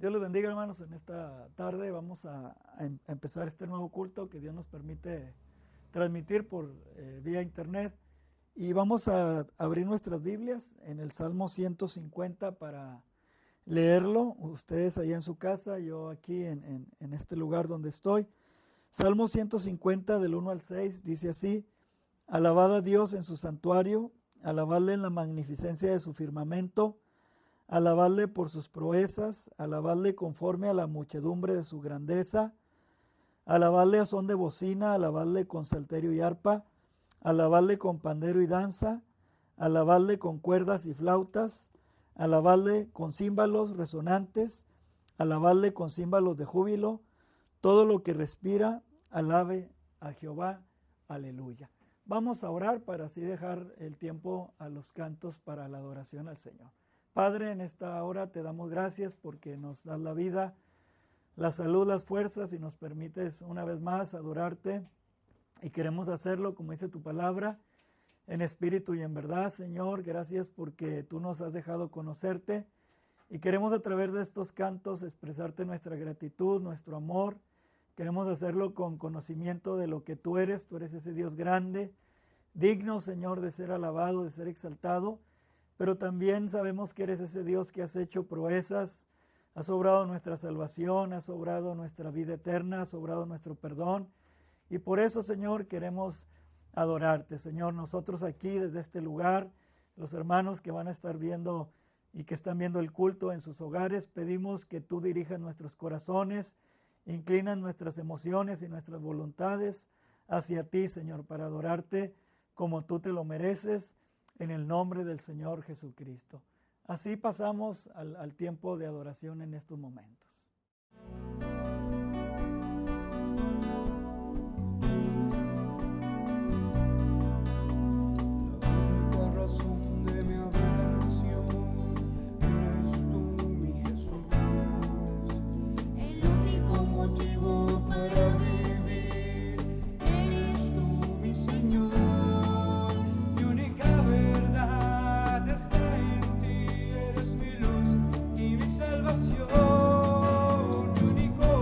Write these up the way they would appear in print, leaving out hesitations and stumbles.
Dios les bendiga, hermanos. En esta tarde vamos a empezar este nuevo culto que Dios nos permite transmitir por vía internet. Y vamos a abrir nuestras Biblias en el Salmo 150 para leerlo. Ustedes allá en su casa, yo aquí en este lugar donde estoy. Salmo 150 del 1 al 6 dice así: Alabad a Dios en su santuario, alabadle en la magnificencia de su firmamento, alabadle por sus proezas, alabadle conforme a la muchedumbre de su grandeza, alabadle a son de bocina, alabadle con salterio y arpa, alabadle con pandero y danza, alabadle con cuerdas y flautas, alabadle con címbalos resonantes, alabadle con címbalos de júbilo. Todo lo que respira, alabe a Jehová. Aleluya. Vamos a orar para así dejar el tiempo a los cantos para la adoración al Señor. Padre, en esta hora te damos gracias porque nos das la vida, la salud, las fuerzas y nos permites una vez más adorarte. Y queremos hacerlo, como dice tu palabra, en espíritu y en verdad, Señor. Gracias porque tú nos has dejado conocerte y queremos a través de estos cantos expresarte nuestra gratitud, nuestro amor. Queremos hacerlo con conocimiento de lo que tú eres ese Dios grande, digno, Señor, de ser alabado, de ser exaltado, pero también sabemos que eres ese Dios que has hecho proezas, has obrado nuestra salvación, has obrado nuestra vida eterna, has obrado nuestro perdón, y por eso, Señor, queremos adorarte, Señor. Nosotros aquí desde este lugar, los hermanos que van a estar viendo y que están viendo el culto en sus hogares, pedimos que tú dirijas nuestros corazones, inclinas nuestras emociones y nuestras voluntades hacia ti, Señor, para adorarte como tú te lo mereces, en el nombre del Señor Jesucristo. Así pasamos al tiempo de adoración en estos momentos. La única razón de mi adoración eres tú, mi Jesús. El único motivo para vivir eres tú, mi Señor. Mi única verdad está en ti, eres mi luz y mi salvación. Mi único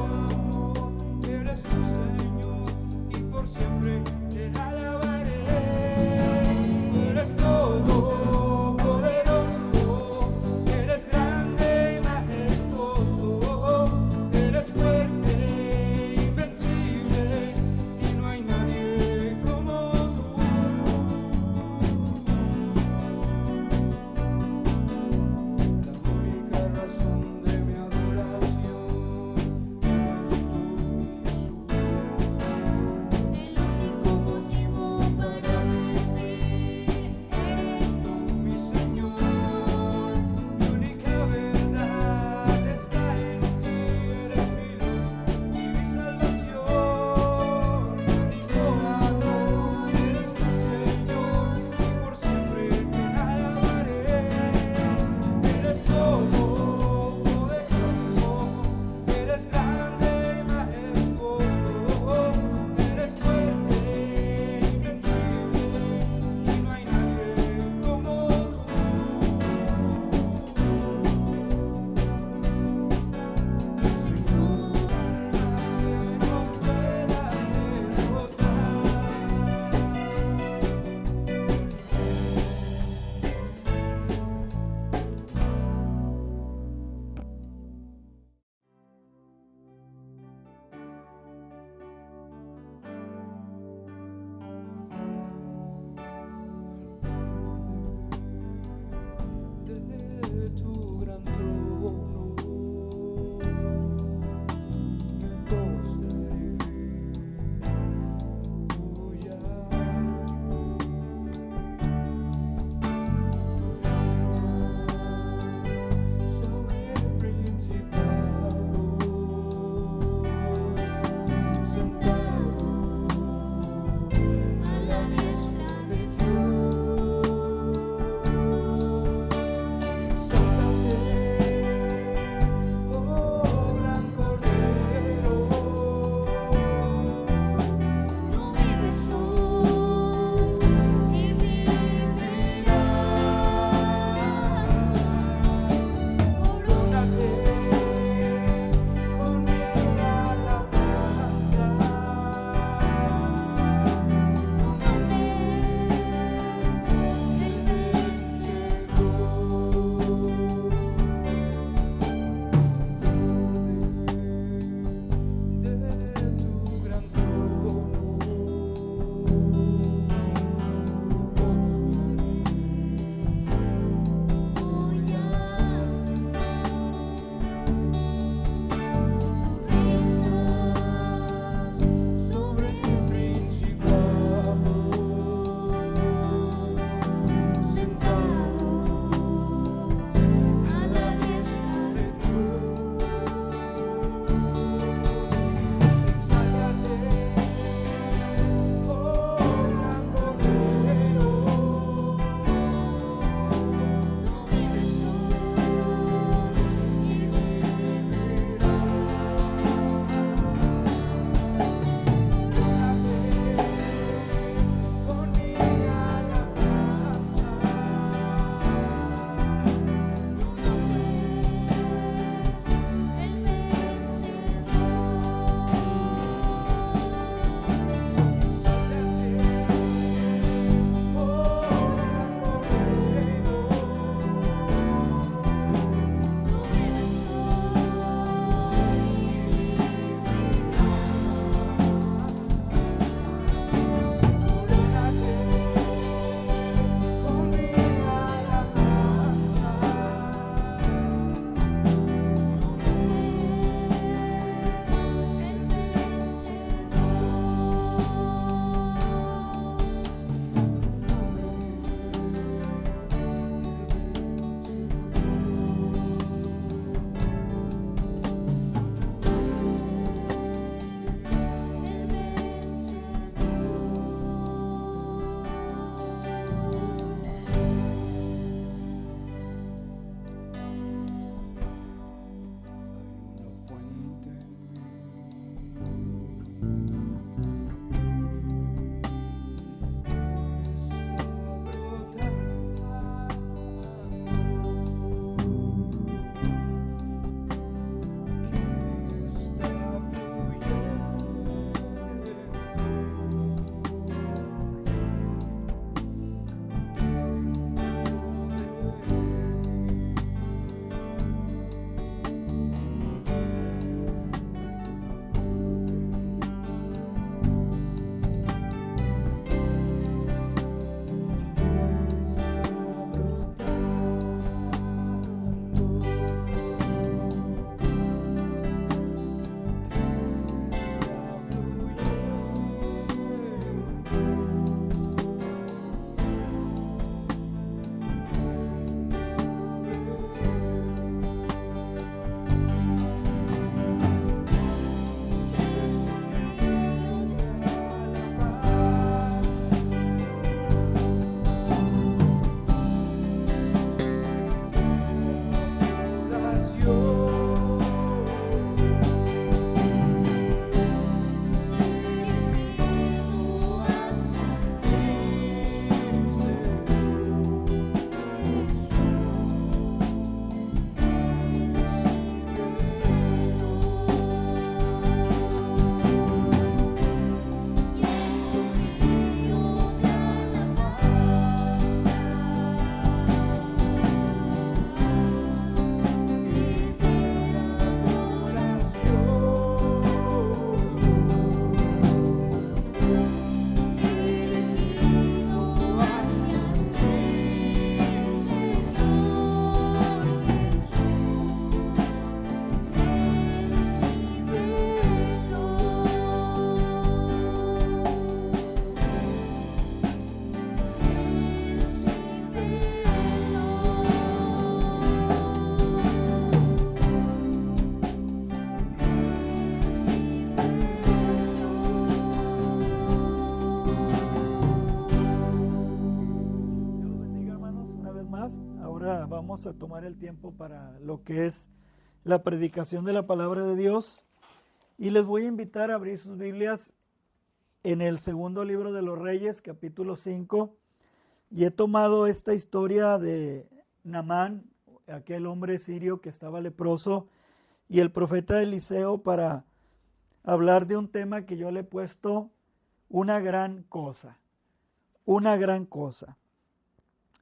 a tomar el tiempo para lo que es la predicación de la palabra de Dios. Y les voy a invitar a abrir sus Biblias en el segundo libro de los Reyes, capítulo 5. Y he tomado esta historia de Naamán, aquel hombre sirio que estaba leproso, y el profeta Eliseo para hablar de un tema que yo le he puesto una gran cosa. Una gran cosa.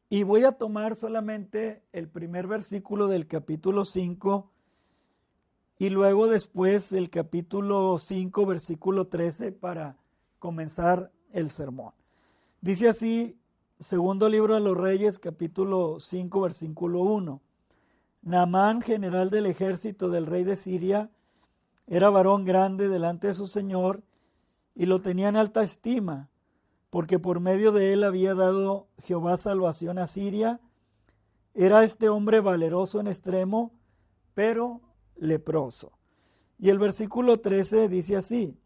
Y voy a tomar solamente el primer versículo del capítulo 5 y luego después el capítulo 5, versículo 13 para comenzar el sermón. Dice así, segundo libro de los Reyes, capítulo 5, versículo 1. Naamán, general del ejército del rey de Siria, era varón grande delante de su señor y lo tenía en alta estima, porque por medio de él había dado Jehová salvación a Siria. Era este hombre valeroso en extremo, pero leproso. Y el versículo 13 dice así: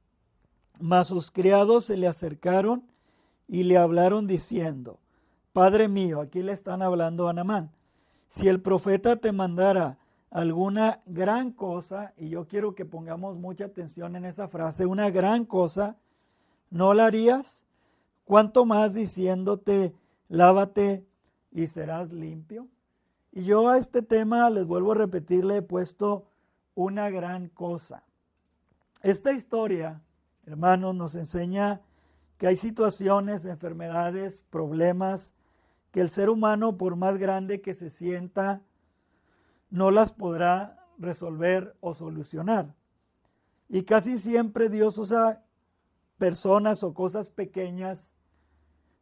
mas sus criados se le acercaron y le hablaron diciendo: Padre mío, aquí le están hablando a Naamán, si el profeta te mandara alguna gran cosa, y yo quiero que pongamos mucha atención en esa frase, una gran cosa, ¿no la harías? ¿Cuánto más diciéndote, lávate y serás limpio? Y yo a este tema, les vuelvo a repetir, le he puesto una gran cosa. Esta historia, hermanos, nos enseña que hay situaciones, enfermedades, problemas, que el ser humano, por más grande que se sienta, no las podrá resolver o solucionar. Y casi siempre Dios usa personas o cosas pequeñas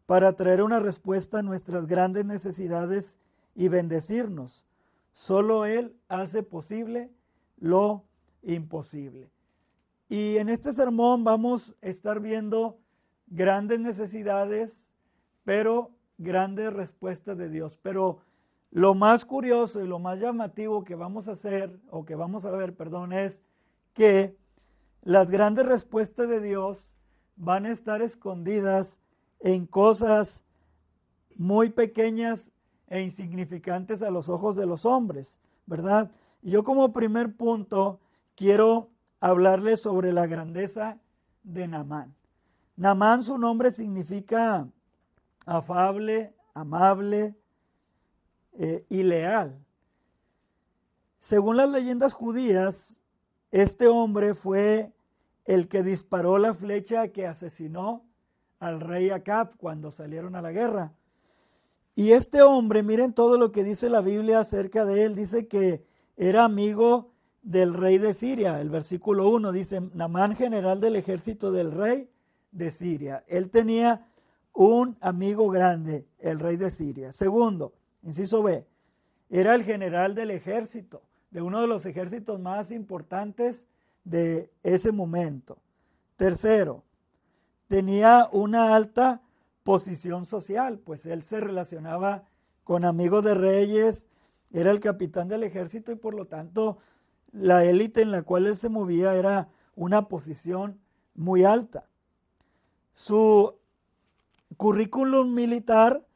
para traer una respuesta a nuestras grandes necesidades y bendecirnos. Solo Él hace posible lo imposible. Y en este sermón vamos a estar viendo grandes necesidades, pero grandes respuestas de Dios. Pero lo más curioso y lo más llamativo que vamos a hacer, o que vamos a ver, perdón, es que las grandes respuestas de Dios van a estar escondidas en cosas muy pequeñas e insignificantes a los ojos de los hombres, ¿verdad? Y yo como primer punto quiero hablarles sobre la grandeza de Naamán. Naamán, su nombre significa afable, amable y leal. Según las leyendas judías, este hombre fue el que disparó la flecha que asesinó al rey Acab cuando salieron a la guerra. Y este hombre, miren todo lo que dice la Biblia acerca de él, dice que era amigo del rey de Siria. El versículo 1 dice: Naamán, general del ejército del rey de Siria. Él tenía un amigo grande, el rey de Siria. Segundo, inciso B, era el general del ejército, de uno de los ejércitos más importantes de ese momento. Tercero, tenía una alta posición social, pues él se relacionaba con amigos de reyes, era el capitán del ejército y por lo tanto la élite en la cual él se movía era una posición muy alta. Su currículum militar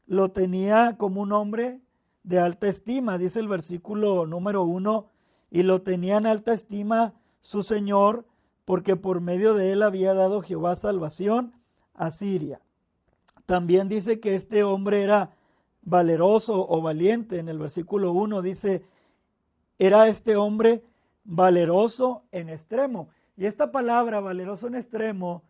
lo tenía como un hombre de alta estima, dice el versículo número 1, y lo tenía en alta estima su señor, porque por medio de él había dado Jehová salvación a Siria. También dice que este hombre era valeroso o valiente. En el versículo 1 dice, era este hombre valeroso en extremo. Y esta palabra, valeroso en extremo,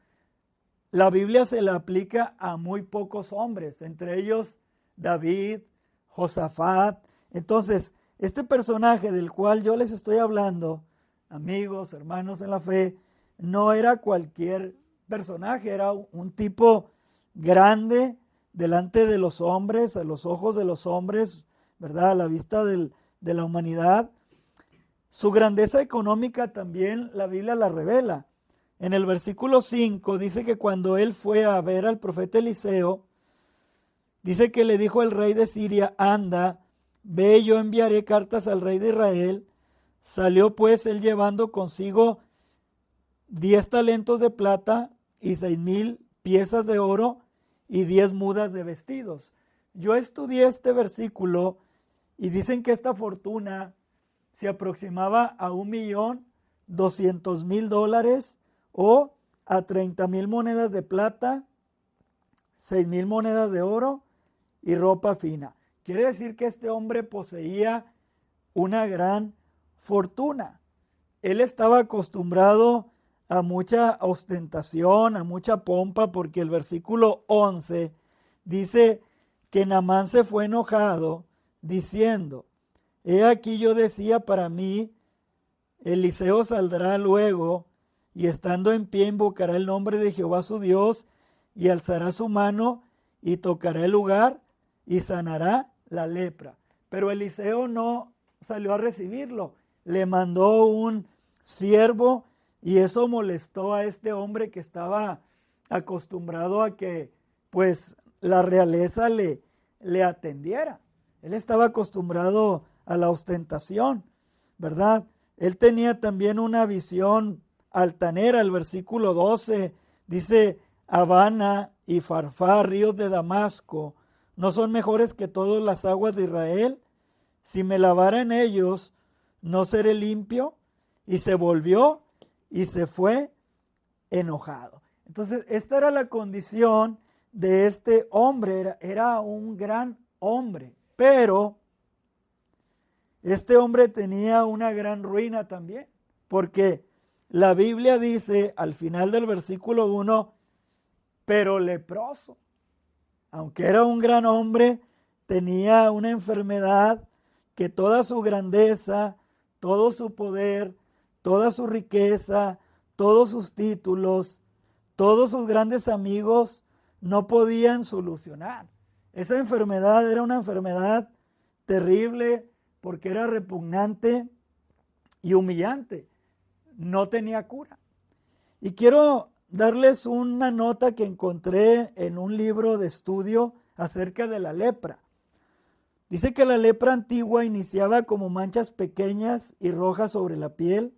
la Biblia se la aplica a muy pocos hombres, entre ellos David, Josafat. Entonces, este personaje del cual yo les estoy hablando, amigos, hermanos en la fe, no era cualquier personaje, era un tipo grande delante de los hombres, a los ojos de los hombres, ¿verdad? A la vista de la humanidad. Su grandeza económica también la Biblia la revela. En el versículo 5 dice que cuando él fue a ver al profeta Eliseo, dice que le dijo al rey de Siria, anda, ve, yo enviaré cartas al rey de Israel. Salió pues él llevando consigo 10 talentos de plata y 6,000 piezas de oro y 10 mudas de vestidos. Yo estudié este versículo y dicen que esta fortuna se aproximaba a $1,200,000 o a 30,000 monedas de plata, 6,000 monedas de oro y ropa fina. Quiere decir que este hombre poseía una gran fortuna. Él estaba acostumbrado a mucha ostentación, a mucha pompa, porque el versículo 11 dice que Naamán se fue enojado, diciendo: he aquí yo decía para mí, Eliseo saldrá luego, y estando en pie invocará el nombre de Jehová su Dios, y alzará su mano, y tocará el lugar, y sanará la lepra. Pero Eliseo no salió a recibirlo, le mandó un siervo, y eso molestó a este hombre que estaba acostumbrado a que pues la realeza le atendiera. Él estaba acostumbrado a la ostentación, ¿verdad? Él tenía también una visión altanera. El versículo 12 dice: Habana y Farfá, ríos de Damasco, ¿no son mejores que todas las aguas de Israel? Si me lavara en ellos, ¿no seré limpio? Y se volvió y se fue enojado. Entonces, esta era la condición de este hombre. Era un gran hombre, pero este hombre tenía una gran ruina también, porque la Biblia dice al final del versículo 1, pero leproso. Aunque era un gran hombre, tenía una enfermedad que toda su grandeza, todo su poder, toda su riqueza, todos sus títulos, todos sus grandes amigos no podían solucionar. Esa enfermedad era una enfermedad terrible porque era repugnante y humillante. No tenía cura. Y quiero darles una nota que encontré en un libro de estudio acerca de la lepra. Dice que la lepra antigua iniciaba como manchas pequeñas y rojas sobre la piel.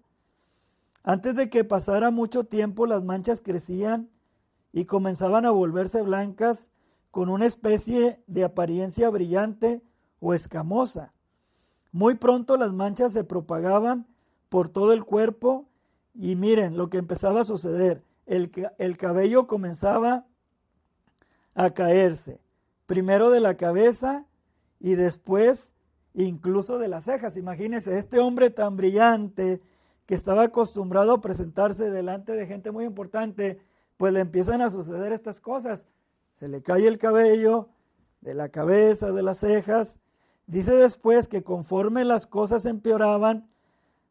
Antes de que pasara mucho tiempo, las manchas crecían y comenzaban a volverse blancas con una especie de apariencia brillante o escamosa. Muy pronto las manchas se propagaban por todo el cuerpo y miren lo que empezaba a suceder. El cabello comenzaba a caerse, primero de la cabeza y después incluso de las cejas. Imagínense, este hombre tan brillante que estaba acostumbrado a presentarse delante de gente muy importante, pues le empiezan a suceder estas cosas. Se le cae el cabello de la cabeza, de las cejas. Dice después que conforme las cosas empeoraban,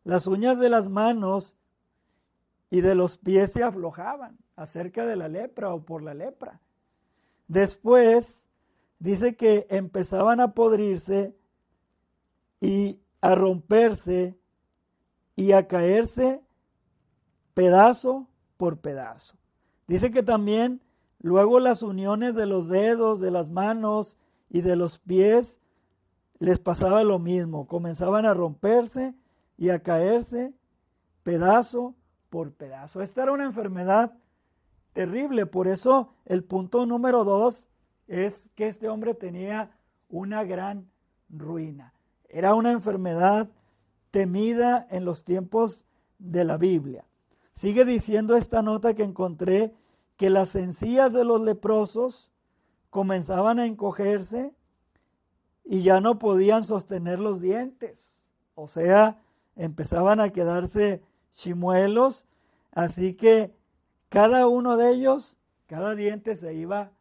las uñas de las manos y de los pies se aflojaban acerca de la lepra o por la lepra. Después dice que empezaban a podrirse y a romperse y a caerse pedazo por pedazo. Dice que también luego las uniones de los dedos, de las manos y de los pies les pasaba lo mismo. Comenzaban a romperse y a caerse pedazo por pedazo. Esta era una enfermedad terrible. Por eso el punto número 2 es que este hombre tenía una gran ruina. Era una enfermedad temida en los tiempos de la Biblia. Sigue diciendo esta nota que encontré que las encías de los leprosos comenzaban a encogerse y ya no podían sostener los dientes. O sea, empezaban a quedarse chimuelos, así que cada uno de ellos, cada diente se iba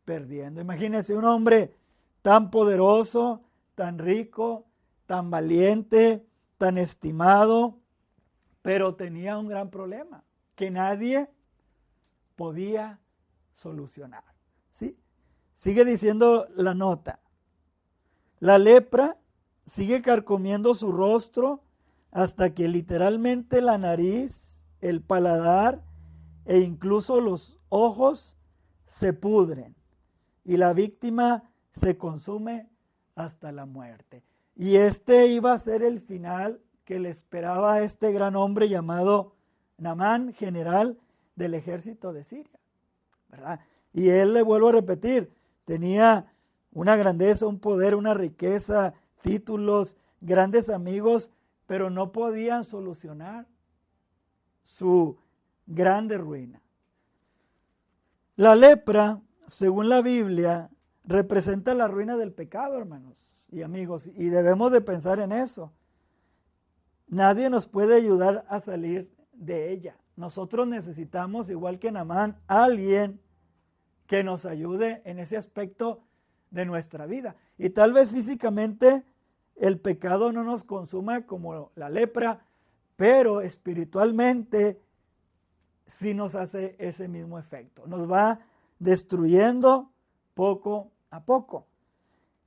perdiendo. Imagínense un hombre tan poderoso, tan rico, tan valiente, tan estimado, pero tenía un gran problema que nadie podía solucionar. ¿Sí? Sigue diciendo la nota. La lepra sigue carcomiendo su rostro hasta que literalmente la nariz, el paladar e incluso los ojos se pudren y la víctima se consume hasta la muerte. Y este iba a ser el final que le esperaba a este gran hombre llamado Naamán, general del ejército de Siria, ¿verdad? Y él, le vuelvo a repetir, tenía una grandeza, un poder, una riqueza, títulos, grandes amigos, pero no podían solucionar su grande ruina. La lepra, según la Biblia, representa la ruina del pecado, hermanos y amigos, y debemos de pensar en eso. Nadie nos puede ayudar a salir de ella. Nosotros necesitamos, igual que Naamán, a alguien que nos ayude en ese aspecto de nuestra vida. Y tal vez físicamente el pecado no nos consuma como la lepra, pero espiritualmente sí nos hace ese mismo efecto. Nos va destruyendo poco a poco.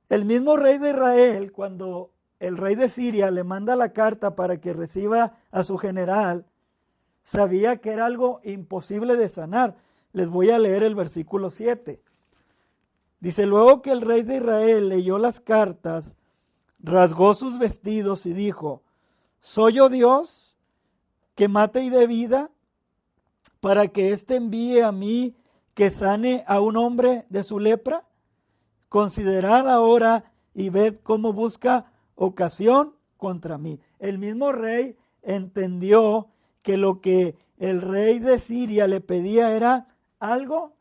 El mismo rey de Israel, cuando el rey de Siria le manda la carta para que reciba a su general, sabía que era algo imposible de sanar. Les voy a leer el versículo 7. Dice, luego que el rey de Israel leyó las cartas, rasgó sus vestidos y dijo, ¿soy yo Dios que mate y dé vida para que éste envíe a mí que sane a un hombre de su lepra? Considerad ahora y ved cómo busca ocasión contra mí. El mismo rey entendió que lo que el rey de Siria le pedía era algo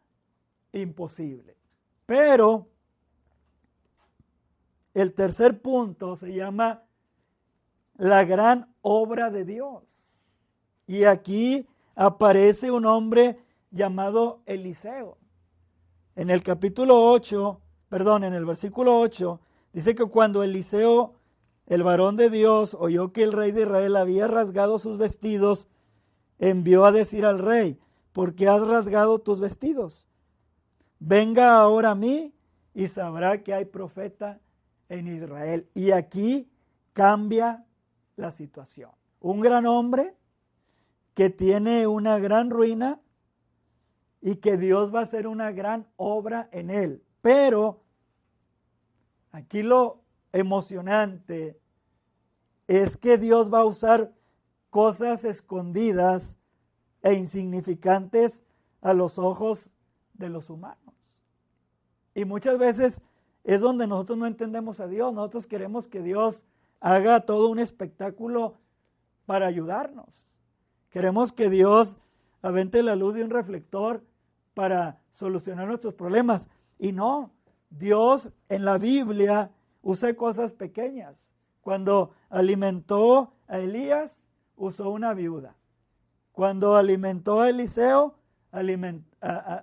imposible. Pero el tercer punto se llama la gran obra de Dios. Y aquí aparece un hombre llamado Eliseo. En el en el versículo 8, dice que cuando Eliseo, el varón de Dios, oyó que el rey de Israel había rasgado sus vestidos, envió a decir al rey, ¿por qué has rasgado tus vestidos? Venga ahora a mí y sabrá que hay profeta en Israel. Y aquí cambia la situación. Un gran hombre que tiene una gran ruina y que Dios va a hacer una gran obra en él. Pero aquí lo emocionante es que Dios va a usar cosas escondidas e insignificantes a los ojos de los humanos. Y muchas veces es donde nosotros no entendemos a Dios. Nosotros queremos que Dios haga todo un espectáculo para ayudarnos. Queremos que Dios avente la luz de un reflector para solucionar nuestros problemas. Y no, Dios en la Biblia usa cosas pequeñas. Cuando alimentó a Elías, usó una viuda. Cuando alimentó a Eliseo,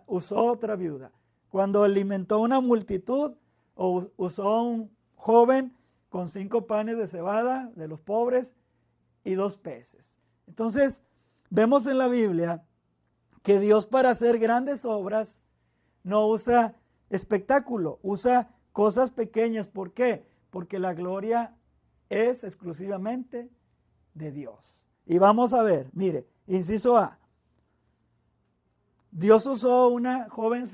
usó otra viuda. Cuando alimentó a una multitud, usó a un joven con 5 panes de cebada de los pobres y 2 peces. Entonces, vemos en la Biblia que Dios para hacer grandes obras no usa espectáculo, usa cosas pequeñas. ¿Por qué? Porque la gloria es exclusivamente de Dios. Y vamos a ver, mire, inciso A. Dios usó una joven,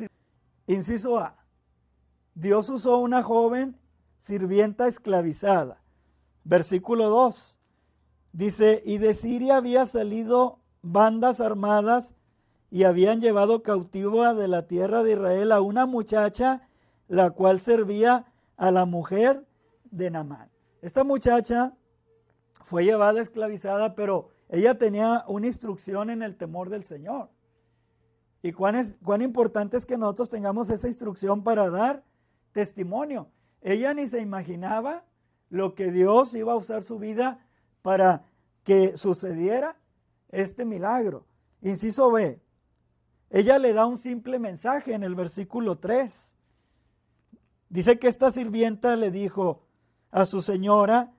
inciso A. Dios usó una joven sirvienta esclavizada. Versículo 2. Dice, y de Siria había salido bandas armadas y habían llevado cautiva de la tierra de Israel a una muchacha, la cual servía a la mujer de Naamán. Esta muchacha fue llevada esclavizada, pero ella tenía una instrucción en el temor del Señor. Y cuán importante es que nosotros tengamos esa instrucción para dar testimonio. Ella ni se imaginaba lo que Dios iba a usar su vida para que sucediera este milagro. Inciso B. Ella le da un simple mensaje en el versículo 3. Dice que esta sirvienta le dijo a su señora,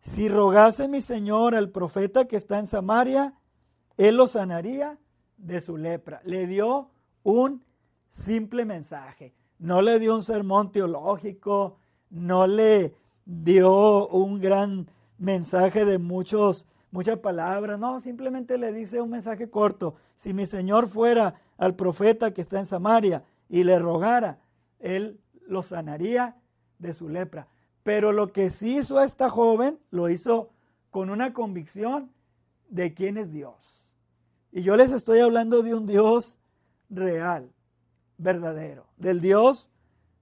si rogase mi señor al profeta que está en Samaria, él lo sanaría de su lepra. Le dio un simple mensaje. No le dio un sermón teológico, no le dio un gran mensaje de muchas palabras. No, simplemente le dice un mensaje corto. Si mi señor fuera al profeta que está en Samaria y le rogara, él lo sanaría de su lepra. Pero lo que sí hizo a esta joven, lo hizo con una convicción de quién es Dios. Y yo les estoy hablando de un Dios real, verdadero, del Dios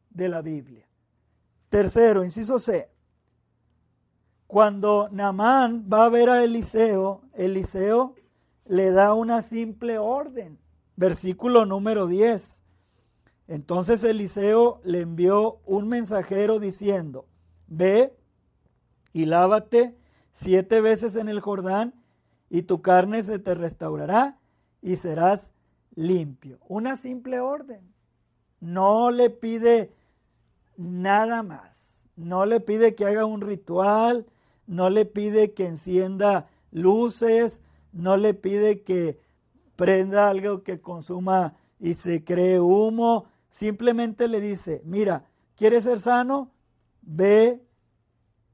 de la Biblia. Tercero, inciso C. Cuando Naamán va a ver a Eliseo, Eliseo le da una simple orden. Versículo número 10. Entonces Eliseo le envió un mensajero diciendo: ve y lávate 7 veces en el Jordán, y tu carne se te restaurará y serás limpio. Una simple orden. No le pide nada más. No le pide que haga un ritual, no le pide que encienda luces, no le pide que prenda algo que consuma y se cree humo. Simplemente le dice: mira, ¿quieres ser sano? Ve,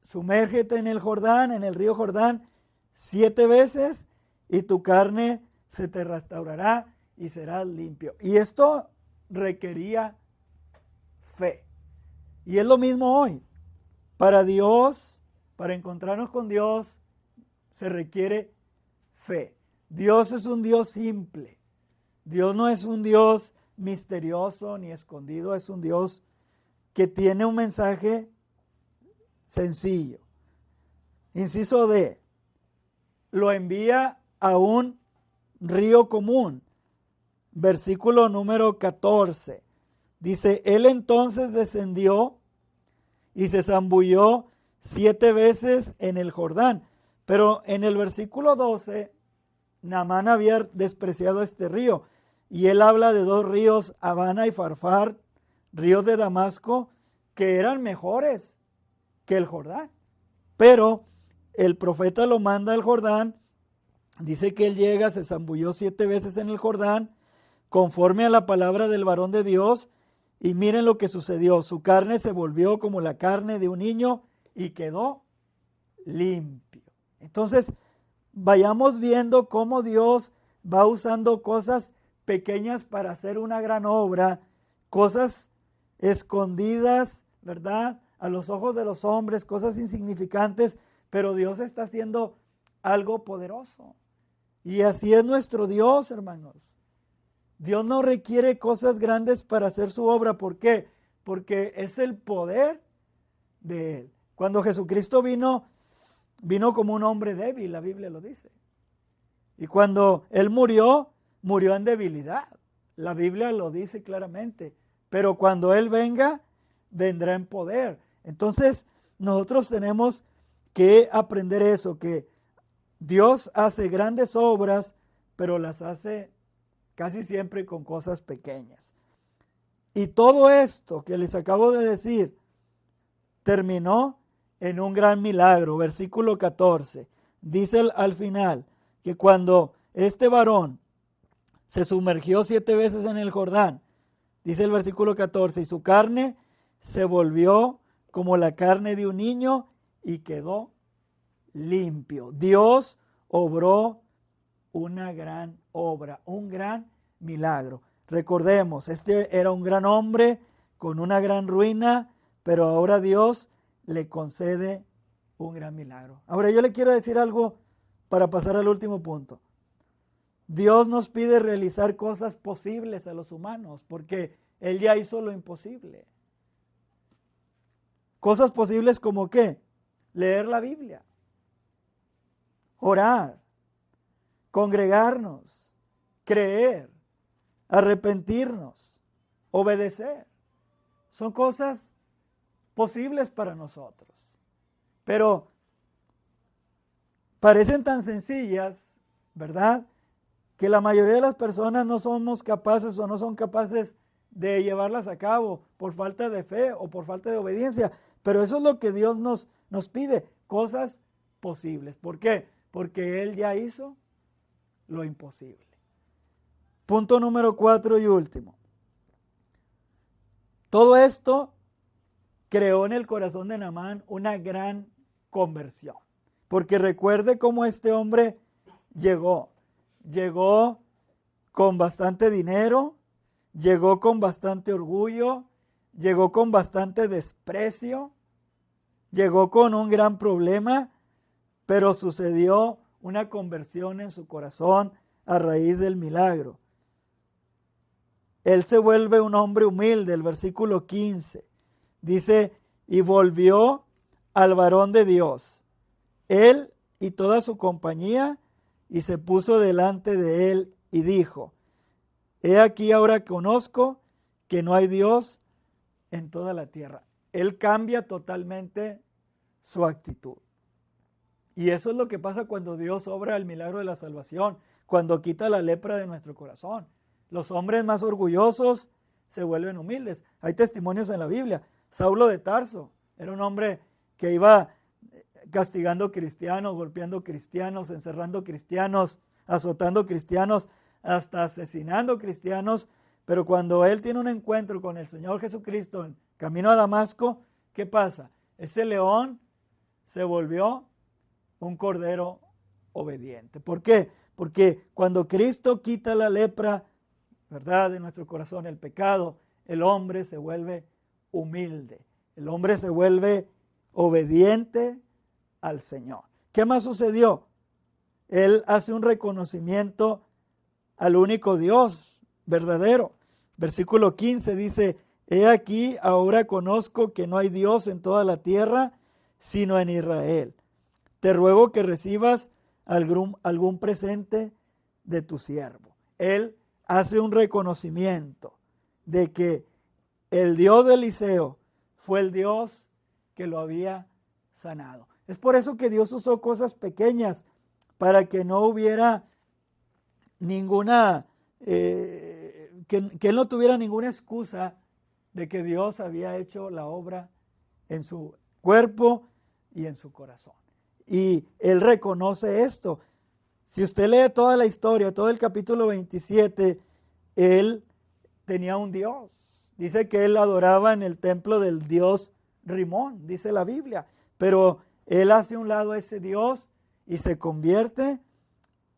sumérgete en el Jordán, en el río Jordán, 7 veces, y tu carne se te restaurará y serás limpio. Y esto requería fe. Y es lo mismo hoy. Para Dios, para encontrarnos con Dios, se requiere fe. Dios es un Dios simple. Dios no es un Dios misterioso ni escondido, es un Dios que tiene un mensaje sencillo. Inciso D, lo envía a un río común. Versículo número 14. Dice: él entonces descendió y se zambulló 7 veces en el Jordán. Pero en el versículo 12, Naamán había despreciado este río. Y él habla de 2 ríos, Abana y Farfar, ríos de Damasco, que eran mejores que el Jordán. Pero el profeta lo manda al Jordán. Dice que él llega, se zambulló 7 veces en el Jordán, conforme a la palabra del varón de Dios. Y miren lo que sucedió. Su carne se volvió como la carne de un niño y quedó limpio. Entonces, vayamos viendo cómo Dios va usando cosas pequeñas para hacer una gran obra, cosas escondidas, ¿verdad?, a los ojos de los hombres, cosas insignificantes, pero Dios está haciendo algo poderoso. Y así es nuestro Dios, hermanos. Dios no requiere cosas grandes para hacer su obra. ¿Por qué? Porque es el poder de Él. Cuando Jesucristo vino como un hombre débil, la Biblia lo dice. Y cuando Él murió en debilidad. La Biblia lo dice claramente. Pero cuando Él venga, vendrá en poder. Entonces, nosotros tenemos que aprender eso, que Dios hace grandes obras, pero las hace casi siempre con cosas pequeñas. Y todo esto que les acabo de decir terminó en un gran milagro. Versículo 14. Dice al final que cuando este varón se sumergió 7 veces en el Jordán, dice el versículo 14, y su carne se volvió como la carne de un niño y quedó limpio. Dios obró una gran obra, un gran milagro. Recordemos, este era un gran hombre con una gran ruina, pero ahora Dios le concede un gran milagro. Ahora yo le quiero decir algo para pasar al último punto. Dios nos pide realizar cosas posibles a los humanos, porque Él ya hizo lo imposible. Cosas posibles como ¿qué? Leer la Biblia, orar, congregarnos, creer, arrepentirnos, obedecer. Son cosas posibles para nosotros. Pero parecen tan sencillas, ¿verdad?, que la mayoría de las personas no somos capaces o no son capaces de llevarlas a cabo por falta de fe o por falta de obediencia. Pero eso es lo que Dios nos pide, cosas posibles. ¿Por qué? Porque Él ya hizo lo imposible. Punto número 4 y último. Todo esto creó en el corazón de Naamán una gran conversión. Porque recuerde cómo este hombre llegó. Llegó con bastante dinero, llegó con bastante orgullo, llegó con bastante desprecio, llegó con un gran problema, pero sucedió una conversión en su corazón a raíz del milagro. Él se vuelve un hombre humilde, el versículo 15. Dice, y volvió al varón de Dios, él y toda su compañía, y se puso delante de él y dijo: he aquí ahora conozco que no hay Dios en toda la tierra. Él cambia totalmente su actitud. Y eso es lo que pasa cuando Dios obra el milagro de la salvación, cuando quita la lepra de nuestro corazón. Los hombres más orgullosos se vuelven humildes. Hay testimonios en la Biblia. Saulo de Tarso era un hombre que iba castigando cristianos, golpeando cristianos, encerrando cristianos, azotando cristianos, hasta asesinando cristianos. Pero cuando él tiene un encuentro con el Señor Jesucristo en camino a Damasco, ¿qué pasa? Ese león se volvió un cordero obediente. ¿Por qué? Porque cuando Cristo quita la lepra, ¿verdad?, de nuestro corazón, el pecado, el hombre se vuelve humilde. El hombre se vuelve obediente al Señor. ¿Qué más sucedió? Él hace un reconocimiento al único Dios verdadero. Versículo 15 dice: he aquí, ahora conozco que no hay Dios en toda la tierra, sino en Israel. Te ruego que recibas algún presente de tu siervo. Él hace un reconocimiento de que el Dios de Eliseo fue el Dios que lo había sanado. Es por eso que Dios usó cosas pequeñas, para que no hubiera ninguna, que él no tuviera ninguna excusa de que Dios había hecho la obra en su cuerpo y en su corazón. Y él reconoce esto. Si usted lee toda la historia, todo el capítulo 27, él tenía un Dios. Dice que él adoraba en el templo del dios Rimón, dice la Biblia. Pero él hace a un lado a ese Dios y se convierte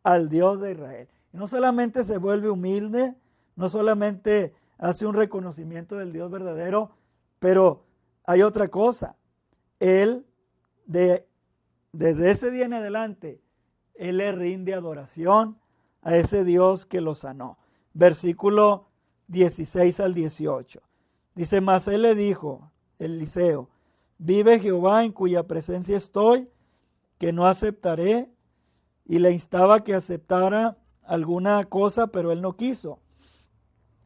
al Dios de Israel. Y no solamente se vuelve humilde, no solamente hace un reconocimiento del Dios verdadero, pero hay otra cosa. Él, desde ese día en adelante, él le rinde adoración a ese Dios que lo sanó. Versículo 16 al 18. Dice: mas él le dijo, Eliseo: vive Jehová en cuya presencia estoy, que no aceptaré. Y le instaba que aceptara alguna cosa, pero él no quiso.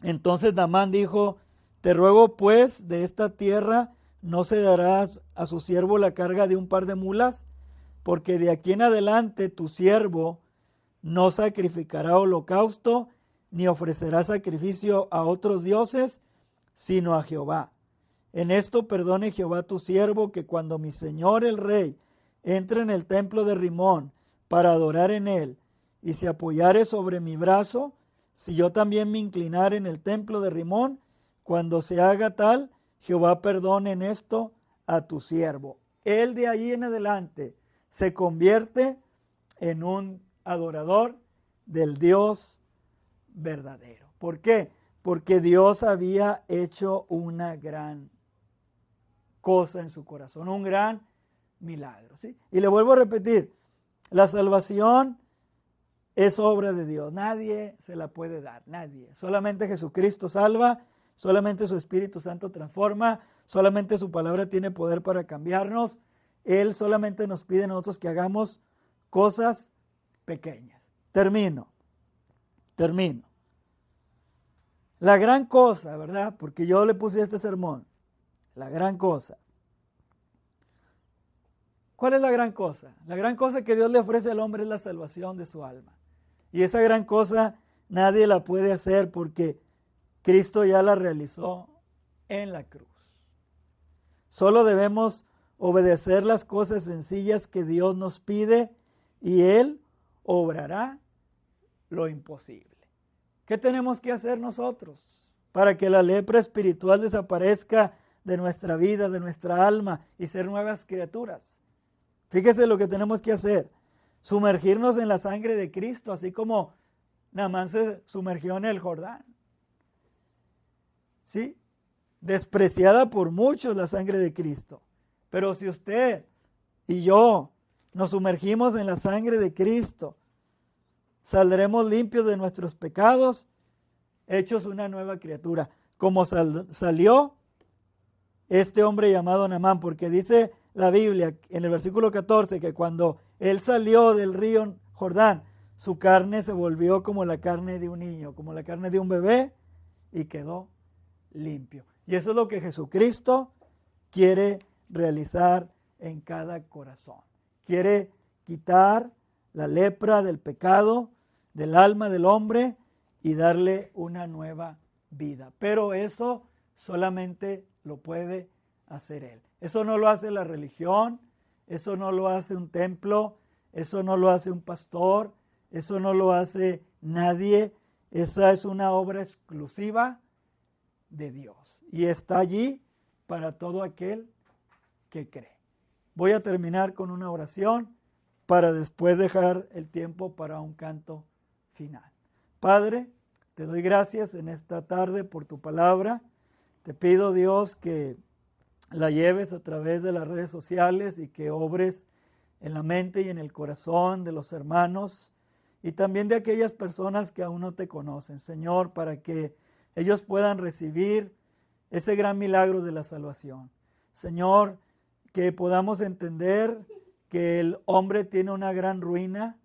Entonces Naamán dijo: te ruego pues, de esta tierra no se dará a su siervo la carga de un par de mulas, porque de aquí en adelante tu siervo no sacrificará holocausto, ni ofrecerá sacrificio a otros dioses, sino a Jehová. En esto perdone Jehová tu siervo, que cuando mi señor el rey entre en el templo de Rimón para adorar en él, y se apoyare sobre mi brazo, si yo también me inclinare en el templo de Rimón, cuando se haga tal, Jehová perdone en esto a tu siervo. Él de allí en adelante se convierte en un adorador del Dios verdadero. ¿Por qué? Porque Dios había hecho una gran cosa en su corazón, un gran milagro, ¿sí? Y le vuelvo a repetir, la salvación es obra de Dios, nadie se la puede dar, nadie. Solamente Jesucristo salva, solamente su Espíritu Santo transforma, solamente su palabra tiene poder para cambiarnos. Él solamente nos pide a nosotros que hagamos cosas pequeñas. Termino. La gran cosa, ¿verdad? Porque yo le puse este sermón. La gran cosa. ¿Cuál es la gran cosa? La gran cosa que Dios le ofrece al hombre es la salvación de su alma. Y esa gran cosa nadie la puede hacer porque Cristo ya la realizó en la cruz. Solo debemos obedecer las cosas sencillas que Dios nos pide y Él obrará lo imposible. ¿Qué tenemos que hacer nosotros para que la lepra espiritual desaparezca de nuestra vida, de nuestra alma y ser nuevas criaturas? Fíjese lo que tenemos que hacer. Sumergirnos en la sangre de Cristo, así como Naamán se sumergió en el Jordán. ¿Sí? Despreciada por muchos la sangre de Cristo. Pero si usted y yo nos sumergimos en la sangre de Cristo, saldremos limpios de nuestros pecados, hechos una nueva criatura. Como salió este hombre llamado Naamán, porque dice la Biblia en el versículo 14 que cuando él salió del río Jordán, su carne se volvió como la carne de un niño, como la carne de un bebé, y quedó limpio. Y eso es lo que Jesucristo quiere realizar en cada corazón. Quiere quitar la lepra del pecado, del alma del hombre, y darle una nueva vida. Pero eso solamente lo puede hacer Él. Eso no lo hace la religión, eso no lo hace un templo, eso no lo hace un pastor, eso no lo hace nadie. Esa es una obra exclusiva de Dios y está allí para todo aquel que cree. Voy a terminar con una oración para después dejar el tiempo para un canto final. Padre, te doy gracias en esta tarde por tu palabra. Te pido, Dios, que la lleves a través de las redes sociales y que obres en la mente y en el corazón de los hermanos y también de aquellas personas que aún no te conocen, Señor, para que ellos puedan recibir ese gran milagro de la salvación. Señor, que podamos entender que el hombre tiene una gran ruina,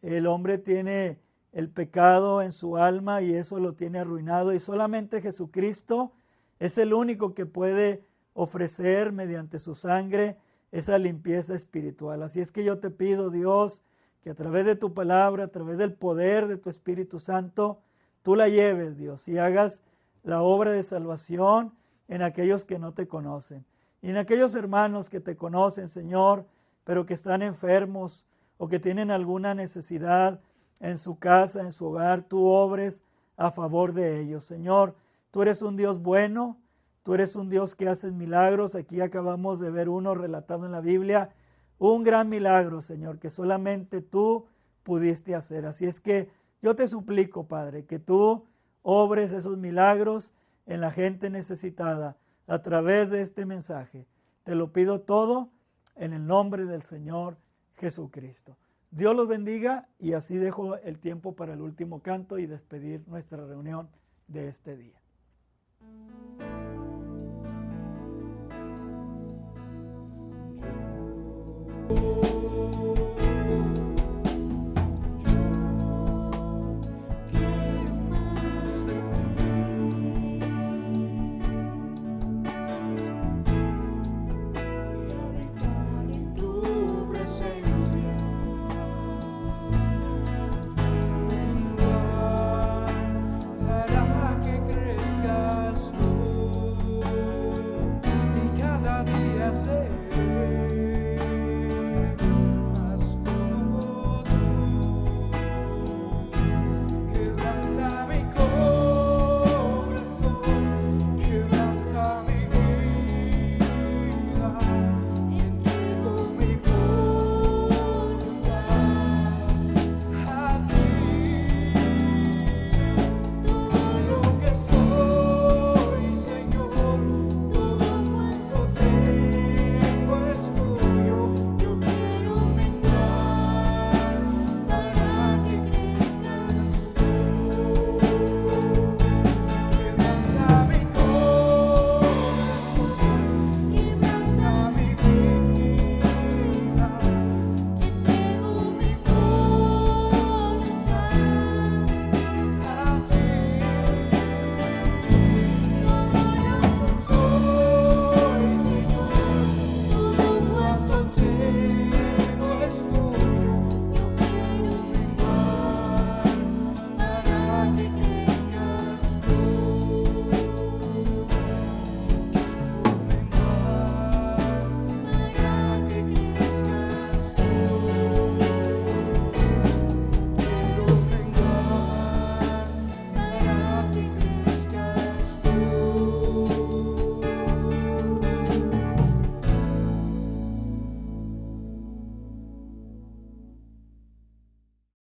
el hombre tiene el pecado en su alma y eso lo tiene arruinado y solamente Jesucristo es el único que puede ofrecer mediante su sangre esa limpieza espiritual. Así es que yo te pido, Dios, que a través de tu palabra, a través del poder de tu Espíritu Santo, tú la lleves, Dios, y hagas la obra de salvación en aquellos que no te conocen. Y en aquellos hermanos que te conocen, Señor, pero que están enfermos o que tienen alguna necesidad en su casa, en su hogar, tú obres a favor de ellos. Señor, tú eres un Dios bueno, tú eres un Dios que hace milagros. Aquí acabamos de ver uno relatado en la Biblia, un gran milagro, Señor, que solamente tú pudiste hacer. Así es que yo te suplico, Padre, que tú obres esos milagros en la gente necesitada a través de este mensaje. Te lo pido todo en el nombre del Señor Jesucristo. Dios los bendiga y así dejo el tiempo para el último canto y despedir nuestra reunión de este día.